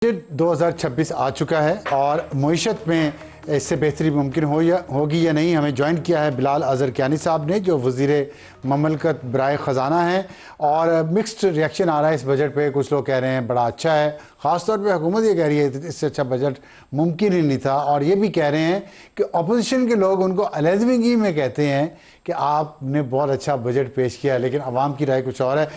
Budget 2026 आ चुका है और मईशत में इससे बेहतरी मुमकिन होगी या नहीं। हमें ज्वाइन किया है बिलाल अज़हर कियानी साहब ने, जो वज़ीर ममलकत बराए ख़जाना है, और मिक्स्ड रिएक्शन आ रहा है इस बजट पे। कुछ लोग कह रहे हैं बड़ा अच्छा है, ख़ास तौर पे हुकूमत ये कह रही है इससे अच्छा बजट मुमकिन ही नहीं था, और ये भी कह रहे हैं कि अपोजिशन के लोग उनको अलहदगी में कहते हैं कि आपने बहुत अच्छा बजट पेश किया है, लेकिन आवाम की राय कुछ और है।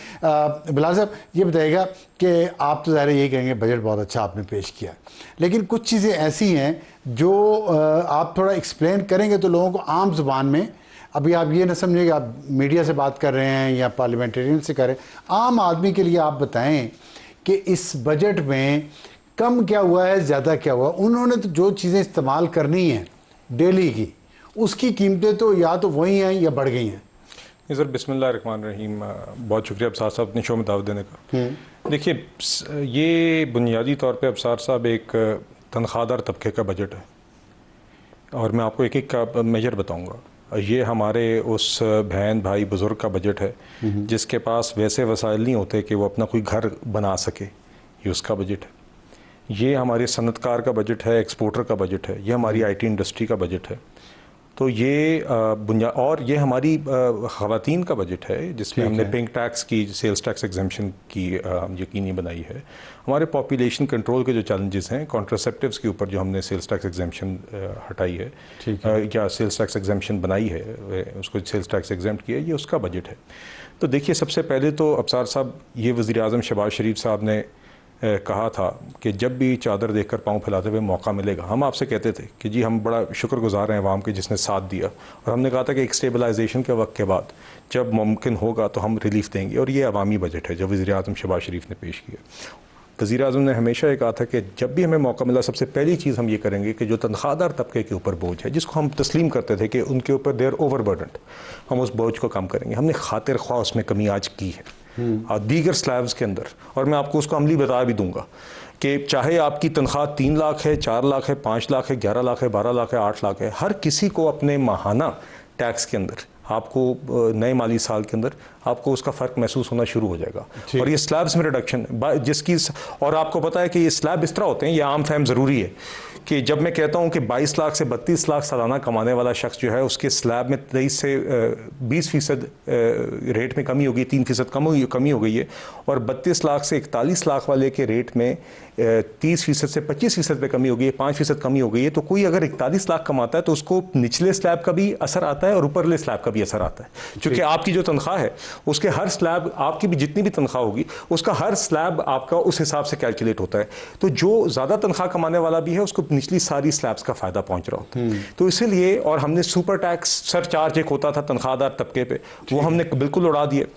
बिलाल साहब ये बताइएगा कि आप तो ज़ाहिर यही कहेंगे बजट बहुत अच्छा आपने पेश किया, लेकिन कुछ चीज़ें ऐसी हैं जो आप थोड़ा एक्सप्लेन करेंगे तो लोगों को आम ज़ुबान में, अभी आप ये ना समझिए कि आप मीडिया से बात कर रहे हैं या पार्लियामेंटेरियन से करें, आम आदमी के लिए आप बताएं कि इस बजट में कम क्या हुआ है, ज़्यादा क्या हुआ। उन्होंने तो जो चीज़ें इस्तेमाल करनी हैं डेली की, उसकी कीमतें तो या तो वही हैं या बढ़ गई हैं। जी सर, बिस्मिल्लाहिर्रहमानिर्रहीम। बहुत शुक्रिया अब्सार साहब अपने शो में दावत देने का। देखिए, ये बुनियादी तौर पे अब्सार साहब एक तनख्वाहदार तबके का बजट है, और मैं आपको एक एक का मेजर बताऊंगा। ये हमारे उस बहन भाई बुज़ुर्ग का बजट है जिसके पास वैसे वसाइल नहीं होते कि वो अपना कोई घर बना सके, ये उसका बजट है। ये हमारे सनतकार का बजट है, एक्सपोर्टर का बजट है, ये हमारी IT इंडस्ट्री का बजट है। तो ये और ये हमारी ख़वातीन का बजट है जिसमें हमने पिंक टैक्स की, सेल्स टैक्स एग्जेम्पशन की यकीनी बनाई है। हमारे पॉपुलेशन कंट्रोल के जो चैलेंजेस हैं, कॉन्ट्रासेप्टिव्स के ऊपर जो हमने सेल्स टैक्स एग्जेम्पशन हटाई है, या सेल्स टैक्स एग्जेम्पशन बनाई है, उसको सेल्स टैक्स एग्जेम्प्ट किया है, ये उसका बजट है। तो देखिए, सबसे पहले तो अब्सार साहब, ये वज़ीर आज़म शहबाज शरीफ साहब ने कहा था कि जब भी चादर देखकर पाँव फैलाते हुए मौका मिलेगा। हम आपसे कहते थे कि जी हम बड़ा शुक्रगुजार हैं अवाम के जिसने साथ दिया, और हमने कहा था कि एक स्टेबलाइजेशन के वक्त के बाद जब मुमकिन होगा तो हम रिलीफ देंगे, और ये अवामी बजट है जो वज़ीर आज़म शहबाज शरीफ ने पेश किया। वज़ीर आज़म ने हमेशा ये कहा था कि जब भी हमें मौका मिला सबसे पहली चीज़ हम ये करेंगे कि जो तनख्वाहदार तबके के ऊपर बोझ है, जिसको हम तस्लीम करते थे कि उनके ऊपर देर ओवरबर्डन्ड, हम उस बोझ को कम करेंगे। हमने खातिर ख्वाह उसमें कमी आज की है दीगर स्लैब्स के अंदर, और मैं आपको उसको अमली बता भी दूंगा कि चाहे आपकी तनख्वाह 3 लाख है, 4 लाख है, 5 लाख है, 11 लाख है, 12 लाख है, 8 लाख है, हर किसी को अपने माहाना टैक्स के अंदर आपको नए माली साल के अंदर आपको उसका फ़र्क महसूस होना शुरू हो जाएगा। और ये स्लैब्स में रिडक्शन जिसकी, और आपको पता है कि ये स्लैब इस तरह होते हैं, ये आम फहम ज़रूरी है कि जब मैं कहता हूँ कि 22 लाख से 32 लाख सालाना कमाने वाला शख्स जो है उसके स्लैब में 23 से 20% रेट में कमी होगी, 3% कमी हो गई है, और 32 लाख से 41 लाख वाले के रेट में 30% से 25% पे कमी हो गई है, 5% कमी हो गई है। तो कोई अगर 41 लाख कमाता है तो उसको निचले स्लैब का भी असर आता है और ऊपरले स्लैब का भी असर आता है, क्योंकि आपकी जो तनख्वाह है उसके हर स्लैब, आपकी भी जितनी भी तनख्वाह होगी उसका हर स्लैब आपका उस हिसाब से कैलकुलेट होता है। तो जो ज़्यादा तनख्वाह कमाने वाला भी है उसको निचली सारी स्लैब्स का फ़ायदा पहुंच रहा होता है। तो इसीलिए, और हमने सुपर टैक्स सरचार्ज एक होता था तनख्वाहदार तबके पे, वो हमने बिल्कुल उड़ा दिए।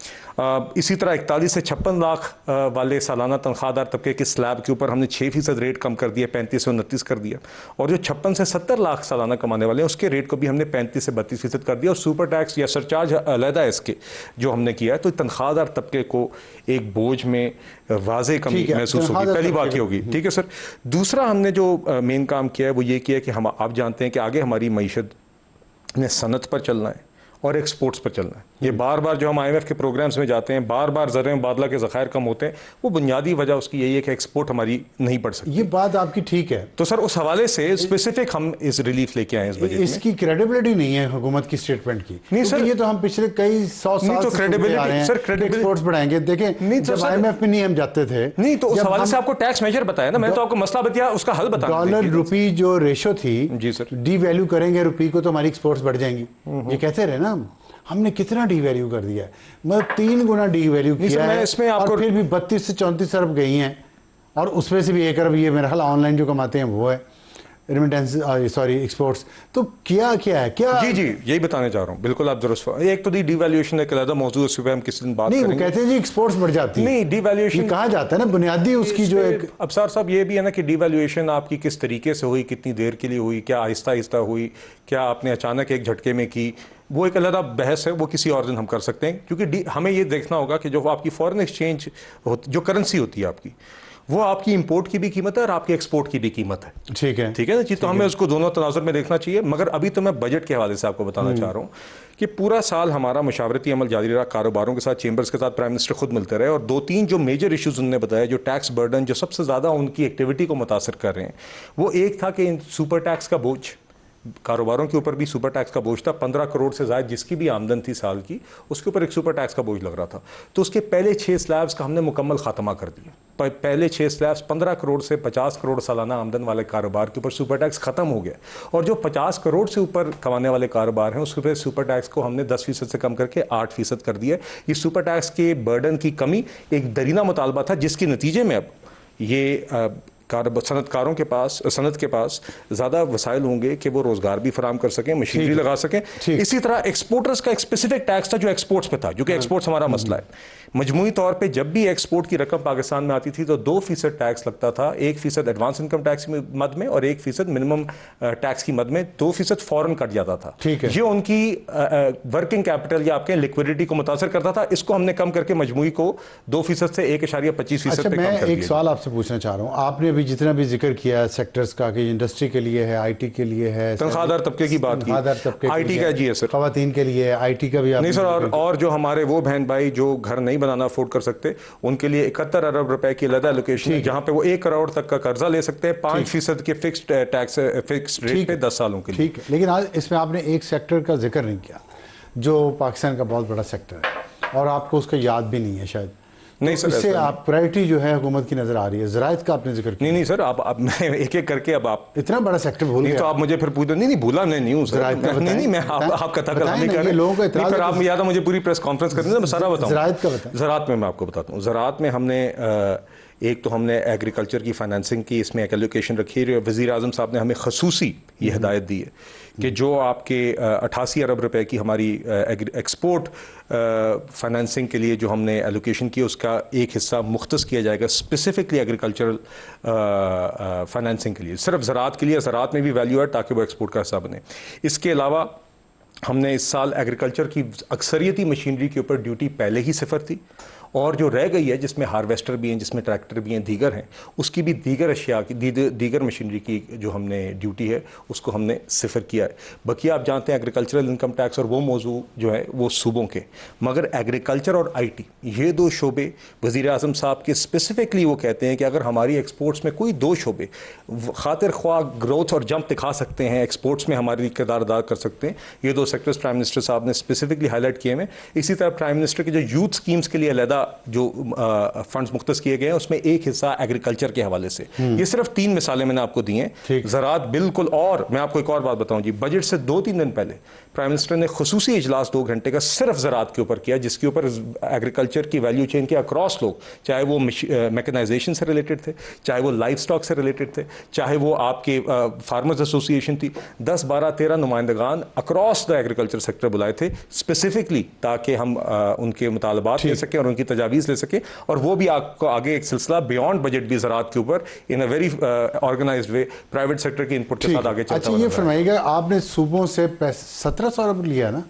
इसी तरह 41 से 56 लाख वाले सालाना तनख्वाहदार तबके के स्लैब के ऊपर हमने 6% रेट कम कर दिया, 35 से 29 कर दिया, और जो 56 से 70 लाख सालाना कमाने वाले हैं उसके रेट को भी हमने 35 से 32% कर दिया, और सुपर टैक्स या सरचार्ज अलहदा है इसके जो हमने किया है। तो तनख्वाहदार तबके को एक बोझ में वाज़े कमी महसूस होगी, पहली बात ये होगी। ठीक है सर। दूसरा हमने जो मेन काम किया है वो ये किया कि हम, आप जानते हैं कि आगे हमारी मईशत ने सनत पर चलना है और एक्सपोर्ट्स पर चलना है। ये बार बार जो हम IMF के प्रोग्राम्स में जाते हैं, बार बार ज़र मुबादला के ज़खायर कम होते हैं, वो बुनियादी वजह उसकी यही है कि एक्सपोर्ट हमारी नहीं बढ़ सकती। ये बात आपकी ठीक है। तो सर उस हवाले से स्पेसिफिक हम इस रिलीफ लेके आए इस बजट में। इसकी क्रेडिबिलिटी नहीं है हुकूमत की स्टेटमेंट की। नहीं सर, ये तो हम पिछले कई 100 साल तो क्रेडिबिलिटी सर, एक्सपोर्ट्स बढ़ाएंगे। देखें, जब IMF में नहीं हम जाते थे, नहीं तो उस हवाले से आपको टैक्स मेजर बताया ना, मैं तो आपको मसला बताया, उसका हल बता। डॉलर रुपी जो रेशो थी, जी सर, डी वैल्यू करेंगे रुपी को तो हमारी एक्सपोर्ट्स बढ़ जाएंगी, ये कहते रहे ना। हमने कितना डी वैल्यू कर दिया है, मतलब 3 गुना डी वैल्यू किया है, इसमें आपको, और फिर भी 32 से 34 अरब गई हैं, और उसमें से भी 1 अरब ये मेरा ख्याल ऑनलाइन जो कमाते हैं वो है रेमिटेंस, सॉरी एक्सपोर्ट्स। तो क्या है क्या? जी यही बताने जा रहा हूँ, बिल्कुल आप दुरुस्त। एक तो डिवैल्यूएशन एक अलग मौजूद है, उस पर हम किसी दिन बात करेंगे। नहीं, वो कहते हैं जी एक्सपोर्ट्स बढ़ जाती है। नहीं, डिवैल्यूएशन कहा जाता है ना, बुनियादी उसकी जो एक, अब्सार साहब ये भी है ना कि डिवैल्यूएशन आपकी किस तरीके से हुई, कितनी देर के लिए हुई, क्या आहिस्ता आहिस्ता हुई, क्या आपने अचानक एक झटके में की, वो एक अलग बहस है, वो किसी और दिन हम कर सकते हैं। क्योंकि हमें ये देखना होगा कि जो आपकी फॉरेन एक्सचेंज जो करेंसी होती है आपकी, वो आपकी इंपोर्ट की भी कीमत है और आपके एक्सपोर्ट की भी कीमत है। ठीक है, ठीक है ना जी। तो हमें उसको दोनों तनाजुर में देखना चाहिए। मगर अभी तो मैं बजट के हवाले से आपको बताना चाह रहा हूँ कि पूरा साल हमारा मुशावरती अमल जारी रहा, कारोबारों के साथ, चेंबर्स के साथ प्राइम मिनिस्टर खुद मिलते रहे, और 2-3 जो मेजर इश्यूज उन्होंने बताया जो टैक्स बर्डन जो सबसे ज़्यादा उनकी एक्टिविटी को मुतासर कर रहे हैं, वो एक था कि सुपर टैक्स का बोझ, कारोबारों के ऊपर भी सुपर टैक्स का बोझ था। 15 करोड़ से ज़्यादा जिसकी भी आमदन थी साल की, उसके ऊपर एक सुपर टैक्स का बोझ लग रहा था। तो उसके पहले 6 स्लैब्स का हमने मुकम्मल खात्मा कर दिया। पहले 6 स्लैब्स 15 करोड़ से 50 करोड़ सालाना आमदन वाले कारोबार के ऊपर सुपर टैक्स खत्म हो गया, और जो 50 करोड़ से ऊपर कमाने वाले कारोबार हैं उसके ऊपर सुपर टैक्स को हमने 10% से कम करके 8% कर दिया। ये सुपर टैक्स के बर्डन की कमी एक दरीना मुतालबा था, जिसके नतीजे में अब ये सनतकारों के पास, सनत के पास ज़्यादा वसाइल होंगे कि वो रोज़गार भी फराम कर सकें, मशीनरी लगा सकें। इसी तरह एक्सपोर्टर्स का एक स्पेसिफिक टैक्स था जो एक्सपोर्ट्स पे था, जो कि एक्सपोर्ट्स हमारा मसला है। मजमूई तौर पे जब भी एक्सपोर्ट की रकम पाकिस्तान में आती थी तो 2% टैक्स लगता था, 1% एडवांस इनकम टैक्स की मद में और 1% मिनिमम टैक्स की मद में, 2% फौरन कट जाता था। ये उनकी वर्किंग कैपिटल या आपके लिक्विडिटी को मुतासर करता था। इसको हमने कम करके मजमूई को 2% से 1.25% अच्छा, मैं एक सवाल आपसे पूछना चाह रहा हूँ। आपने अभी जितना भी जिक्र किया सेक्टर्स का कि इंडस्ट्री के लिए है, आईटी के लिए है, तनख्वाहदार तबके की बात की, आईटी का जी है सर, खवातीन के लिए आईटी का भी नहीं सर, और जो हमारे वो बहन भाई जो घर नहीं बनाना अफोर्ड कर सकते, उनके लिए 71 अरब रुपए की अलग एलोकेशन है, जहां पे वो 1 करोड़ तक का कर्जा ले सकते हैं 5% के फिक्स्ड टैक्स फिक्स्ड रेट पे 10 सालों के लिए। ठीक है, लेकिन आज इसमें आपने एक सेक्टर का जिक्र नहीं किया जो पाकिस्तान का बहुत बड़ा सेक्टर है और आपको उसका याद भी नहीं है शायद। नहीं सर, इससे आप प्रायोरिटी जो है हुकूमत की नजर आ रही है। ज़राअत का आपने जिक्र किया। नहीं सर, आप मैं एक एक करके, अब आप इतना बड़ा सेक्टर भूल गए तो आप मुझे फिर पूछ दो। नहीं भूला नहीं हूँ नहीं, मैं आप कथा कलामी कर रहे हैं, फिर आप याद है मुझे पूरी प्रेस कॉन्फ्रेंस करनी है, मैं सारा बताऊँ। ज़राअत का बताएं। ज़राअत में मैं आपको बताता हूँ। ज़राअत में हमने एक तो हमने एग्रीकल्चर की फाइनेंसिंग की, इसमें एक एलोकेशन रखी है। वज़ीर आज़म साहब ने हमें खसूसी ये हिदायत दी है कि जो आपके 88 अरब रुपए की हमारी एक्सपोर्ट फाइनेंसिंग के लिए जो हमने एलोकेशन की, उसका एक हिस्सा मुख्तस किया जाएगा स्पेसिफिकली एग्रीकल्चरल फाइनेंसिंग के लिए, सिर्फ ज़राअत के लिए। ज़राअत में भी वैल्यू है ताकि वो एक्सपोर्ट का हिस्सा बने। इसके अलावा हमने इस साल एग्रीकल्चर की अक्सरियती मशीनरी के ऊपर ड्यूटी पहले ही 0 थी, और जो रह गई है जिसमें हार्वेस्टर भी हैं, जिसमें ट्रैक्टर भी हैं, दीगर हैं, उसकी भी दीगर अशिया की दीगर मशीनरी की जो हमने ड्यूटी है उसको हमने 0 किया है। बाकी आप जानते हैं एग्रीकल्चरल इनकम टैक्स और वो मौजू जो है वो सूबों के, मगर एग्रीकल्चर और आईटी ये 2 शोबे वज़ीर आज़म साहब के स्पेसिफिकली वो कहते हैं कि अगर हमारी एक्सपोर्ट्स में कोई 2 शोबे खातिर ख्वाह ग्रोथ और जंप दिखा सकते हैं, एक्सपोर्ट्स में हमारी किरदार अदा कर सकते हैं, ये 2 सेक्टर्स प्राइम मिनिस्टर साहब ने स्पेसिफिकली हाईलाइट किए हैं। इसी तरह प्राइम मिनिस्टर के जो यूथ स्कीम्स के लिए अलहदा जो फंड्स मुख्तस किए गए हैं उसमें एक हिस्सा एग्रीकल्चर के हवाले से। ये सिर्फ 3 मिसालें मैंने आपको दी हैं। ज़राअत बिल्कुल, और मैं आपको एक और बात बताऊं जी, बजट से 2-3 दिन पहले प्राइम मिनिस्टर ने खुसूसी इजलास 2 घंटे का सिर्फ ज़राअत के ऊपर किया, जिसके ऊपर एग्रीकल्चर की वैल्यू चेन के अक्रॉस लोग, चाहे वो मैकेनाइजेशन से रिलेटेड थे, चाहे वो लाइफ स्टॉक से रिलेटेड थे, चाहे वो आपके फार्मर्स एसोसिएशन थी, 10, 12, 13 नुमाइंदगान अक्रॉस द एग्रीकल्चर सेक्टर बुलाए थे स्पेसिफिकली ताकि हम उनके मुतालबात ले सकें और उनकी तजावीज़ ले सकें। और वो भी आपको आगे एक सिलसिला बियॉन्ड बजट भी ज़राअत के ऊपर in a very organised way private sector के इनपुट के साथ आगे चलता है। अच्छा, ये फरमाइएगा, आपने सूबों से 1700 अरब लिया ना?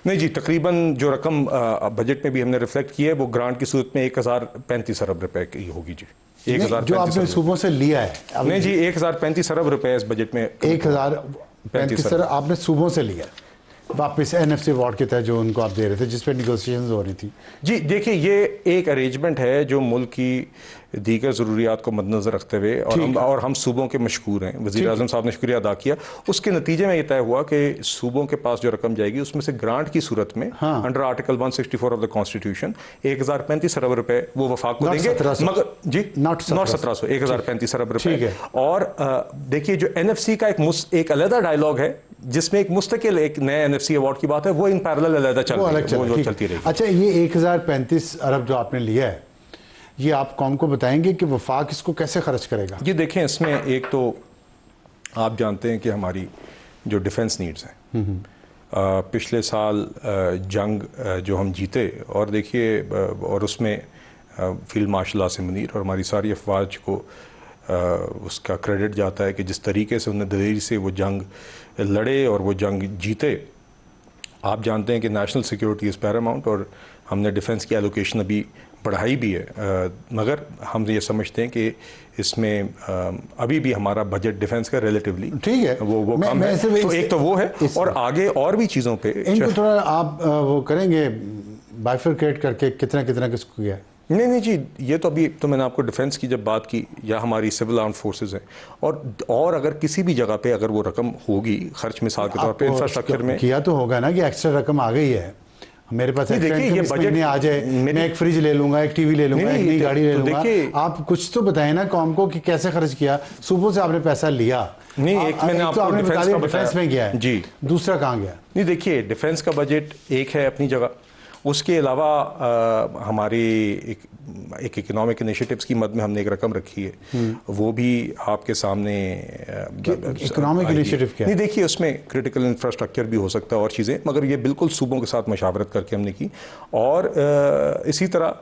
नहीं जी, तकरीबन जो रकम बजट में भी हमने रिफ्लेक्ट की है वो ग्रांट की सूरत में 1035 अरब रुपए की होगी जी। 1035 जो आपने सूबों से लिया है? नहीं जी, 1035 अरब रुपए इस बजट में। 1035 अरब आपने सूबों से लिया वापस एनएफसी अवार्ड के तहत जो उनको आप दे रहे थे, जिस पे निगोशिएशंस हो रही थी? जी देखिए, ये एक अरेंजमेंट है जो मुल्क की दीगर ज़रूरियात को मद्देनज़र रखते हुए, और हम सूबों के मशकूर हैं। वज़ीर आज़म साहब ने शुक्रिया अदा किया। उसके नतीजे में ये तय हुआ कि सूबों के पास जो रकम जाएगी उसमें से ग्रांट की सूरत में under article 164 of the constitution 1035 अरब रुपए वो वफाक को देंगे, मगर जी नॉट 1700, 1035 अरब रुपए। और देखिए, जो एनएफसी का एक अलग डायलॉग है जिसमें एक मुस्तकिल एक नए एनएफसी अवार्ड की बात है, वो इन पैरेलल अलग चलती रहेगी। अच्छा, ये 1035 अरब जो आपने लिया है, ये आप कौम को बताएंगे कि वफाक इसको कैसे खर्च करेगा? ये देखें, इसमें एक तो आप जानते हैं कि हमारी जो डिफेंस नीड्स हैं, पिछले साल जंग जो हम जीते, और देखिए, और उसमें फील्ड मार्शल आसिम मुनीर और हमारी सारी अफवाज को उसका क्रेडिट जाता है कि जिस तरीके से उन्हें दिलेरी से वो जंग लड़े और वो जंग जीते। आप जानते हैं कि नेशनल सिक्योरिटी इज़ पैरामाउंट, और हमने डिफेंस की एलोकेशन अभी बढ़ाई भी है, मगर हम ये समझते हैं कि इसमें अभी भी हमारा बजट डिफेंस का रिलेटिवली ठीक है, वो कम है। तो एक तो वो है, और आगे और भी चीज़ों पे इनको थोड़ा आप वो करेंगे बाइफरकेट करके कितना कितना किसको गया? नहीं जी, ये तो अभी तो मैंने आपको डिफेंस की जब बात की, या हमारी सिविल आर्म फोर्सेस हैं, और अगर किसी भी जगह पे अगर वो रकम होगी खर्च मिसाल के तौर पे इंफ्रास्ट्रक्चर में किया तो होगा ना कि एक्स्ट्रा रकम आ गई है मेरे पास, देखिए ये बजट आ जाए, मैं एक फ्रिज ले लूंगा, एक टीवी ले लूंगा, एक नई गाड़ी ले लूंगा। आप कुछ तो बताएं ना कौम को कि कैसे खर्च किया। सुबह से आपने पैसा लिया नहीं, एक मैंने आपको डिफेंस में गया है जी, दूसरा कहाँ गया? नहीं देखिए, डिफेंस का बजट एक है अपनी जगह, उसके अलावा हमारी एक इकोनॉमिक इनिशिएटिव्स की मद में हमने एक रकम रखी है, वो भी आपके सामने। इकोनॉमिक इनिशिएटिव क्या? नहीं देखिए, उसमें क्रिटिकल इंफ्रास्ट्रक्चर भी हो सकता है और चीज़ें, मगर ये बिल्कुल सूबों के साथ मशावरत करके हमने की। और इसी तरह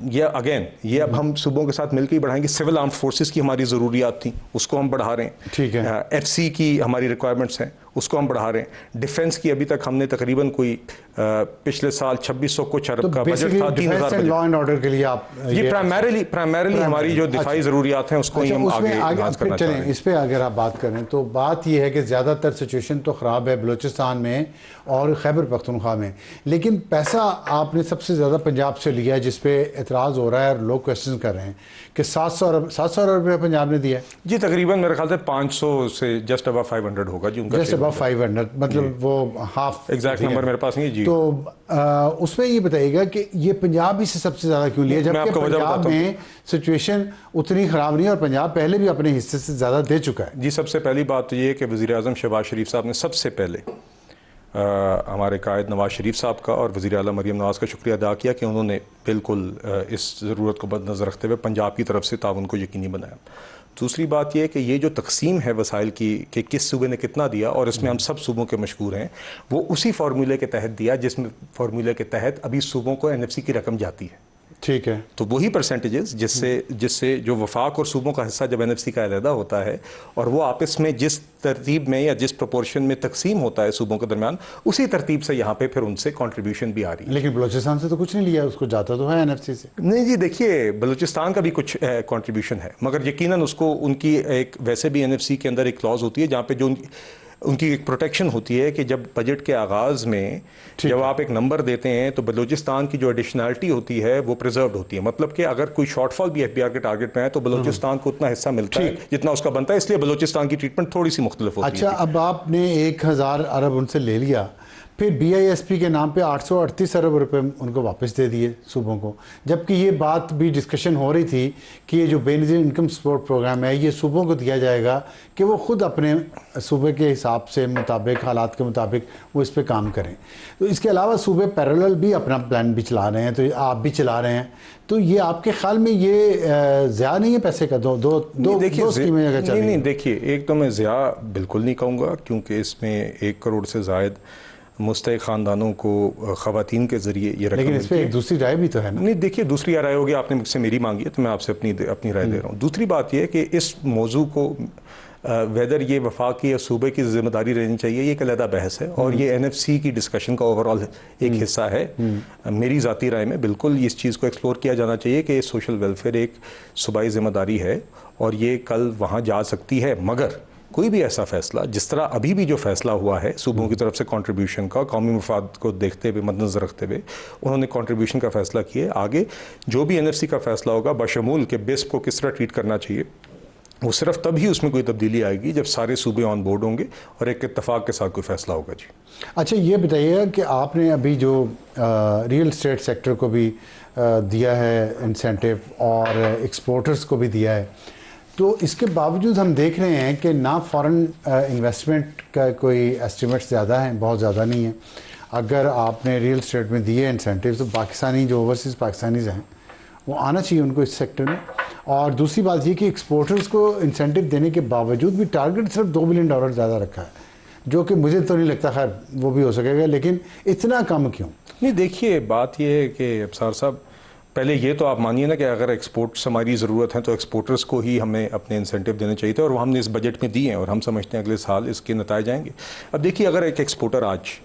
ये अब हम सूबों के साथ मिलकर ही बढ़ाएंगे। सिविल आर्म फोर्सेस की हमारी ज़रूरियात थी, उसको हम बढ़ा रहे हैं। ठीक है। FC की हमारी रिक्वायरमेंट्स हैं, उसको हम बढ़ा रहे हैं। डिफेंस की अभी तक हमने तकरीबन कोई पिछले साल 2600 कुछ अरब का बजट था, 3000 लॉ एंड ऑर्डर के लिए आप ये प्राइमरली हमारी जो दिफाई ज़रूरियात हैं उसको ही हम आगे इन्हांस करना चाह रहे हैं। इस पे अगर आप बात करें तो बात यह है कि ज़्यादातर सिचुएशन तो ख़राब है बलूचिस्तान में और खैबर पख्तूनख्वा में, लेकिन पैसा आपने सबसे ज़्यादा पंजाब से लिया है, जिस पे एतराज़ हो रहा है और लोग क्वेश्चन कर रहे हैं कि 700 अरब रुपये पंजाब ने दिया है जी। तकरीबन मेरे ख्याल से 500 से जस्ट अबव 500 होगा जी उनका, जस्ट अबव 500, मतलब वो हाफ एग्जैक्ट नंबर मेरे पास नहीं है जी। तो उसमें ये बताइएगा कि ये पंजाब ही से सबसे ज़्यादा क्यों लिया, जबकि पंजाब में सिचुएशन उतनी ख़राब नहीं है और पंजाब पहले भी अपने हिस्से से ज़्यादा दे चुका है जी। सबसे पहली बात तो ये है कि वज़ीर-ए-आज़म शहबाज शरीफ साहब ने सबसे पहले हमारे कायद नवाज़ शरीफ साहब का और वज़ीर आला मरीम नवाज़ का शुक्रिया अदा किया कि उन्होंने बिल्कुल इस ज़रूरत को मद्देनज़र रखते हुए पंजाब की तरफ से ताउन को यकीनी बनाया। दूसरी बात यह है कि ये जो तकसीम है वसाइल की कि किस सूबे ने कितना दिया, और इसमें हम सब सूबों के मशहूर हैं, वो उसी फार्मूले के तहत दिया जिसमें फार्मूले के तहत अभी सूबों को NFC की रकम जाती है। ठीक है, तो वही परसेंटेजेस जिससे जो वफाक और सूबों का हिस्सा जब NFC का अलहदा होता है और वो आपस में जिस तरतीब में या जिस प्रोपोर्शन में तकसीम होता है सूबों के दरमियान, उसी तरतीब से यहाँ पे फिर उनसे कंट्रीब्यूशन भी आ रही है। लेकिन बलूचिस्तान से तो कुछ नहीं लिया, उसको जाता तो है NFC से। नहीं जी, देखिए बलूचिस्तान का भी कुछ कंट्रीब्यूशन है, मगर यकीनन उसको उनकी एक वैसे भी NFC के अंदर एक क्लॉज होती है जहाँ पे जो उनकी एक प्रोटेक्शन होती है कि जब बजट के आगाज़ में जब आप एक नंबर देते हैं तो बलूचिस्तान की जो एडिशनलिटी होती है वो प्रिजर्व होती है। मतलब कि अगर कोई शॉर्टफॉल भी FBR के टारगेट में है तो बलूचिस्तान को उतना हिस्सा मिलता है जितना उसका बनता है, इसलिए बलूचिस्तान की ट्रीटमेंट थोड़ी सी मुख्तलिफ होती है। अच्छा, अब आपने 1000 अरब उनसे ले लिया, फिर BISP के नाम पे 838 अरब रुपए उनको वापस दे दिए सूबों को, जबकि ये बात भी डिस्कशन हो रही थी कि ये जो बेनज़ीर इनकम सपोर्ट प्रोग्राम है ये सूबों को दिया जाएगा कि वो ख़ुद अपने सूबे के हिसाब से मुताबिक, हालात के मुताबिक वो इस पे काम करें। तो इसके अलावा सूबे पैरेलल भी अपना प्लान भी चला रहे हैं, तो आप भी चला रहे हैं, तो ये आपके ख्याल में ये ज़्यादा नहीं है पैसे का? दो स्कीमें अगर चल रही हैं। नहीं देखिए, एक तो मैं ज़्यादा बिल्कुल नहीं कहूँगा क्योंकि इसमें 1 करोड़ से ज़ायद मुस्तहिक़ ख़ानदानों को ख़वातीन के ज़रिए ये रकम, लेकिन इस पर एक दूसरी राय भी तो है ना? नहीं देखिए, दूसरी राय होगी, आपने मुझसे मेरी मांगी है तो मैं आपसे अपनी राय दे रहा हूँ। दूसरी बात यह है कि इस मौजू को वेदर ये वफाकी या सूबे की जिम्मेदारी रहनी चाहिए, ये एक अलहदा बहस है और ये NFC की डिस्कशन का ओवरऑल एक हिस्सा है। मेरी ज़ाती राय में बिल्कुल इस चीज़ को एक्सप्लोर किया जाना चाहिए कि सोशल वेलफेयर एक सूबाई जिम्मेदारी है और ये कल वहाँ जा सकती है, मगर कोई भी ऐसा फैसला, जिस तरह अभी भी जो फैसला हुआ है सूबों की तरफ से कंट्रीब्यूशन का, कौमी मफाद को देखते हुए, मद्देनज़र रखते हुए उन्होंने कंट्रीब्यूशन का फैसला किया है। आगे जो भी NFC का फैसला होगा बशमूल के बेस को किस तरह ट्रीट करना चाहिए, वो सिर्फ तभी उसमें कोई तब्दीली आएगी जब सारे सूबे ऑन बोर्ड होंगे और एक इत्तफाक के साथ कोई फैसला होगा जी। अच्छा, ये बताइएगा कि आपने अभी जो रियल इस्टेट सेक्टर को भी दिया है इंसेंटिव और एक्सपोर्टर्स को भी दिया है, तो इसके बावजूद हम देख रहे हैं कि ना फॉरेन इन्वेस्टमेंट का कोई एस्टिमेट ज़्यादा है, बहुत ज़्यादा नहीं है। अगर आपने रियल इस्टेट में दिए इंसेंटिव तो पाकिस्तानी जो ओवरसीज़ पाकिस्तानीज़ हैं वो आना चाहिए उनको इस सेक्टर में। और दूसरी बात ये कि एक्सपोर्टर्स को इंसेंटिव देने के बावजूद भी टारगेट सिर्फ $2 बिलियन ज़्यादा रखा है, जो कि मुझे तो नहीं लगता, खैर वो भी हो सकेगा, लेकिन इतना कम क्यों? नहीं देखिए, बात यह है कि अफसार साहब, पहले ये तो आप मानिए ना कि अगर एक्सपोर्ट्स हमारी ज़रूरत है तो एक्सपोर्टर्स को ही हमें अपने इंसेंटिव देने चाहिए थे और वो हमने इस बजट में दिए हैं और हम समझते हैं अगले साल इसके नतायज आएंगे। अब देखिए, अगर एक एक्सपोर्टर आज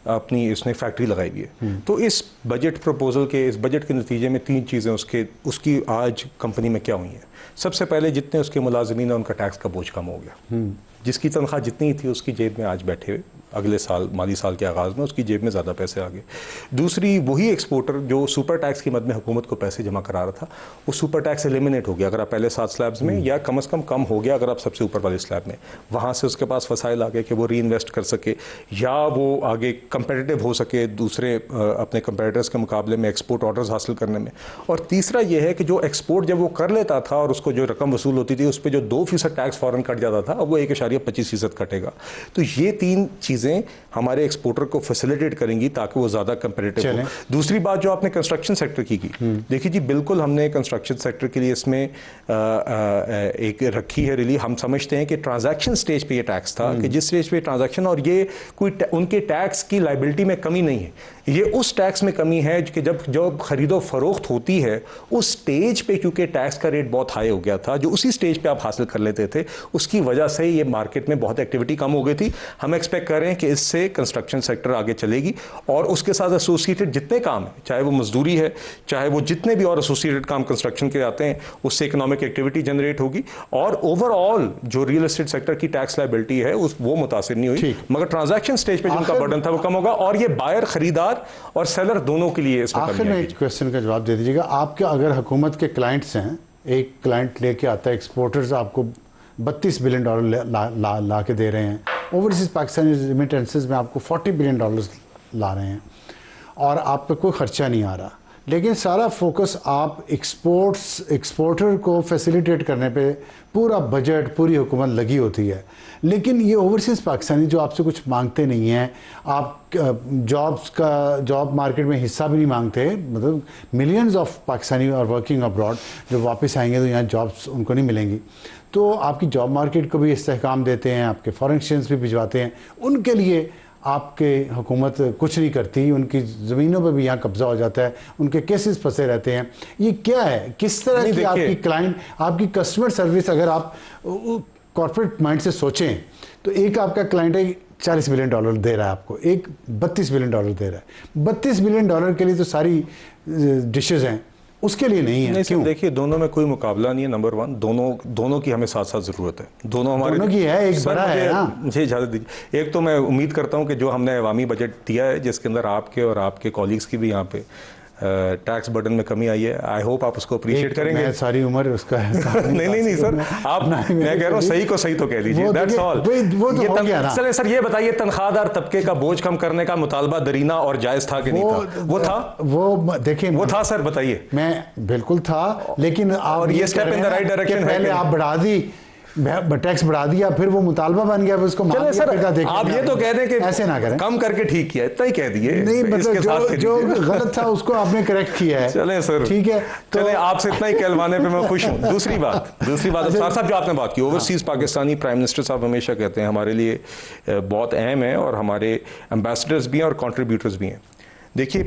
अपनी इसने फैक्ट्री लगाई हुई है। तो इस बजट प्रपोजल के, इस बजट के नतीजे में 3 चीज़ें उसकी आज कंपनी में क्या हुई हैं। सबसे पहले जितने उसके मुलाजमीन हैं उनका टैक्स का बोझ कम हो गया। जिसकी तनख्वाह जितनी थी उसकी जेब में आज बैठे हुए अगले साल माली साल के आगाज़ में उसकी जेब में ज़्यादा पैसे आ गए। दूसरी, वही एक्सपोर्टर जो सुपर टैक्स की मद में हुकूमत को पैसे जमा करा रहा था, वो सुपर टैक्स एलिमिनेट हो गया अगर आप पहले 7 स्लैब्स में, या कम से कम हो गया अगर आप सबसे ऊपर वाले स्लैब में। वहाँ से उसके पास वसाइल आ गए कि वो री इन्वेस्ट कर सके या वो आगे कंपेटिटिव हो सके दूसरे अपने कंपेटिटर्स के मुकाबले में एक्सपोर्ट ऑर्डर्स हासिल करने में। और तीसरा ये है कि जो एक्सपोर्ट जब वो कर लेता था और उसको जो रकम वसूल होती थी उस पर जो 2% टैक्स फ़ौरन कट जाता था, अब वो 1.25% कटेगा। तो ये 3 चीज़ें हमारे एक्सपोर्टर को फैसिलिटेट करेंगी ताकि वो ज़्यादा कंपेटिटिव हो। दूसरी बात जो आपने कंस्ट्रक्शन सेक्टर की देखिए जी, बिल्कुल हमने कंस्ट्रक्शन सेक्टर के लिए इसमें एक रखी है रिली। हम समझते हैं कि ट्रांजैक्शन स्टेज पे ये टैक्स था कि जिस स्टेज पे ट्रांजैक्शन, और ये कोई उनके टैक्स की लाइबिलिटी में कमी नहीं है, ये उस टैक्स में कमी है कि जब खरीदो फरोख्त होती है उस स्टेज पे, क्योंकि टैक्स का रेट बहुत हाई हो गया था, जो उसी स्टेज पे आप हासिल कर लेते थे, उसकी वजह से ये मार्केट में बहुत एक्टिविटी कम हो गई थी। हम एक्सपेक्ट कर रहे हैं कि इससे कंस्ट्रक्शन सेक्टर आगे चलेगी और उसके साथ एसोसिएटेड जितने काम है, चाहे वो मजदूरी है, चाहे वो जितने भी और एसोसिएटेड काम कंस्ट्रक्शन के आते हैं, उससे इकोनॉमिक एक्टिविटी जनरेट होगी और ओवरऑल जो रियल एस्टेट सेक्टर की टैक्स लायबिलिटी है वो मुतासिर नहीं हुई, मगर ट्रांजैक्शन स्टेज पे जिनका बर्डन था वो कम होगा और ये बायर, खरीदार और सेलर दोनों के लिए इसमें आखिर में एक क्वेश्चन का जवाब दे दीजिएगा। आपके अगर हुकूमत के क्लाइंट्स हैं, एक क्लाइंट लेके आता है, एक्सपोर्टर्स आपको $32 बिलियन ला के दे रहे हैं, ओवरसीज़ पाकिस्तानी रिमिटेंसेस में आपको $40 बिलियन ला रहे हैं और आप पे कोई ख़र्चा नहीं आ रहा, लेकिन सारा फोकस आप एक्सपोर्टर को फैसिलिटेट करने पे पूरा बजट, पूरी हुकूमत लगी होती है, लेकिन ये ओवरसीज़ पाकिस्तानी जो आपसे कुछ मांगते नहीं हैं, आप जॉब मार्केट में हिस्सा भी नहीं मांगते, मतलब मिलियंस ऑफ पाकिस्तानी और वर्किंग अब्रॉड जब वापस आएंगे तो यहाँ जॉब्स उनको नहीं मिलेंगी, तो आपकी जॉब मार्केट को भी इस्तेहकाम देते हैं, आपके फॉरेन एक्सचेंज भी भिजवाते हैं, उनके लिए आपके हुकूमत कुछ नहीं करती, उनकी ज़मीनों पे भी यहाँ कब्ज़ा हो जाता है, उनके केसेस फंसे रहते हैं। ये क्या है, किस तरह की आपकी क्लाइंट, आपकी कस्टमर सर्विस, अगर आप कॉर्पोरेट माइंड से सोचें तो एक आपका क्लाइंट है $40 बिलियन दे रहा है आपको, एक $32 बिलियन दे रहा है। $32 बिलियन के लिए तो सारी डिशेज़ हैं, उसके लिए नहीं है। क्यों? देखिए, दोनों में कोई मुकाबला नहीं है। नंबर 1, दोनों की हमें साथ साथ ज़रूरत है। दोनों की है, एक बड़ा है ना। मुझे इजाज़त दीजिए, एक तो मैं उम्मीद करता हूँ कि जो हमने अवामी बजट दिया है, जिसके अंदर आपके और आपके कॉलीग्स की भी यहाँ पे टैक्स बर्डन में कमी आई है, आई होप आप उसको अप्रिशिएट करेंगे। मैं सारी उम्र उसका नहीं सर, आप, मैं कह रहा हूँ सही को सही तो कह लीजिए, दैट्स ऑल। चले सर, ये बताइए, तनख्वाहदार तबके का बोझ कम करने का मुतालबा दरीना और जायज था कि नहीं था? वो था, वो देखिए, वो था सर, बताइए। मैं बिल्कुल था, लेकिन और ये step in the right direction है। पहले आप बढ़ा दी, टैक्स बढ़ा दिया, फिर वो मुतालबा बन गया, उसको चले सर, आप ये तो कह दें कि ऐसे ना करें, कम करके ठीक किया, इतना ही कह दिए। नहीं, मतलब जो गलत था उसको आपने करेक्ट किया है। चले सर, ठीक है, तो चले, आपसे इतना ही कहलवाने पे मैं खुश हूँ। दूसरी बात अफसार साहब, जो आपने बात की, ओवरसीज पाकिस्तानी प्राइम मिनिस्टर साहब हमेशा कहते हैं हमारे लिए बहुत अहम है और हमारे एम्बेसडर्स भी हैं और कॉन्ट्रीब्यूटर्स भी हैं। देखिए,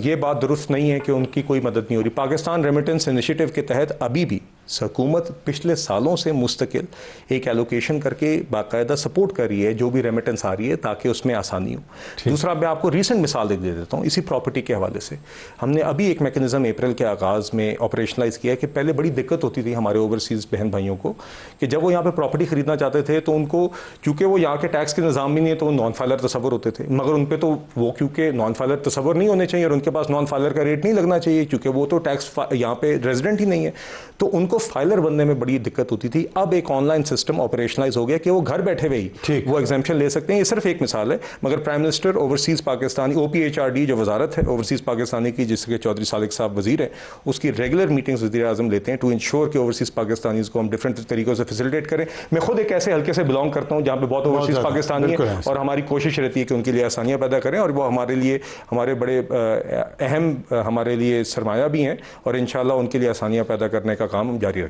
ये बात दुरुस्त नहीं है कि उनकी कोई मदद नहीं हो रही। पाकिस्तान रेमिटेंस इनिशिएटिव के तहत अभी भी हुकूमत पिछले सालों से मुस्तकिल एक एलोकेशन करके बाकायदा सपोर्ट कर रही है जो भी रेमिटेंस आ रही है, ताकि उसमें आसानी हो। दूसरा, मैं आपको रीसेंट मिसाल दे देता हूँ इसी प्रॉपर्टी के हवाले से। हमने अभी एक मैकेनिज्म अप्रैल के आगाज़ में ऑपरेशनलाइज किया कि पहले बड़ी दिक्कत होती थी हमारे ओवरसीज़ बहन भाइयों को कि जब वो यहाँ पर प्रॉपर्टी खरीदना चाहते थे तो उनको, क्योंकि वो यहाँ के टैक्स के निज़ाम भी नहीं है, तो वो नॉन फाइलर तस्वर होते थे, मगर उन पर तो वो क्योंकि नॉन फाइलर तस्वर नहीं होने चाहिए और उनके पास नॉन फाइलर का रेट नहीं लगना चाहिए क्योंकि वो तो टैक्स यहाँ पे रेजिडेंट ही नहीं है, तो उनको फाइलर बनने में बड़ी दिक्कत होती थी। अब एक ऑनलाइन सिस्टम ऑपरेशनलाइज हो गया कि वो घर बैठे हुए ही वो एग्जेम्पशन ले सकते हैं। ये सिर्फ एक मिसाल है, मगर prime minister overseas Pakistani OPHRD जो वजारत है ओवरसीज पाकिस्तानी की, जिसके चौधरी सालिक साहब वजीर हैं, उसकी रेगुलर मीटिंग्स वज़ीर आज़म लेते हैं टू इंश्योर कि ओवरसीज पाकिस्तानीज़ को हम डिफरेंट तरीकों से फैसिलिटेट करें। मैं खुद एक ऐसे हल्के से बिलोंग करता हूँ जहाँ पे बहुत ओवरसीज पाकिस्तानी है और हमारी कोशिश रहती है कि उनके लिए आसानियाँ पैदा करें और वो हमारे लिए, हमारे बड़े अहम, हमारे लिए सरमाया भी हैं और इंशाल्लाह उनके लिए आसानियाँ पैदा करने का काम हम जारी रखें।